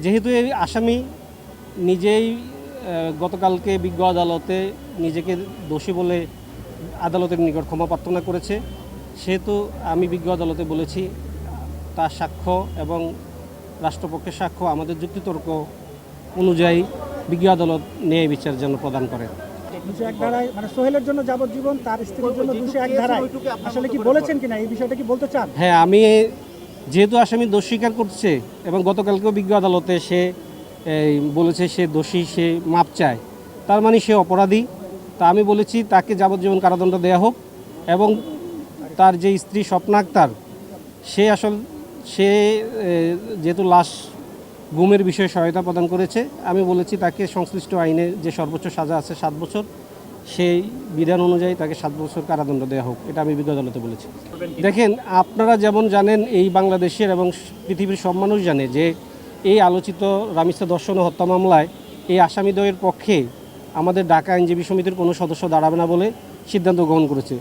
যেহেতু এই আসামি নিজেই গতকালকে বিজ্ঞ আদালতে নিজেকে দোষী বলে আদালতের নিকট ক্ষমা প্রার্থনা করেছে, সেহেতু আমি বিজ্ঞ আদালতে বলেছি তার সাক্ষ্য এবং রাষ্ট্রপক্ষের সাক্ষ্য আমাদের যুক্তিতর্ক অনুযায়ী বিজ্ঞ আদালত ন্যায় বিচার যেন প্রদান করে। 201 ধারায় মানে সোহেলের জন্য যাবজ্জীবন, তার স্ত্রীর জন্য 201 ধারায় আসলে কি বলেছেন কিনা এই বিষয়টা কি বলতে চান? হ্যাঁ, আমি যেহেতু আসামি দোষ স্বীকার করছে এবং গতকালকেও বিজ্ঞ আদালতে সে বলেছে সে দোষী, সে মাপ চায়, তার মানে সে অপরাধী। তা আমি বলেছি তাকে যাবজ্জীবন কারাদণ্ড দেওয়া হোক এবং তার যে স্ত্রী স্বপ্না আক্তার সে যেহেতু লাশ গুমের বিষয়ে সহায়তা প্রদান করেছে, আমি বলেছি তাকে সংশ্লিষ্ট আইনে যে সর্বোচ্চ সাজা আছে 7 বছর, সেই বিধান অনুযায়ী তাকে 7 বছর কারাদণ্ড দেওয়া হোক, এটা আমি বিজ্ঞ আদালতে বলেছি। দেখেন, আপনারা যেমন জানেন, এই বাংলাদেশের এবং পৃথিবীর সব মানুষ জানে যে এই আলোচিত রামিসা ধর্ষণ ও হত্যা মামলায় এই আসামিদ্বয়ের পক্ষে আমাদের ঢাকা আইনজীবী সমিতির কোনো সদস্য দাঁড়াবে না বলে সিদ্ধান্ত গ্রহণ করেছে।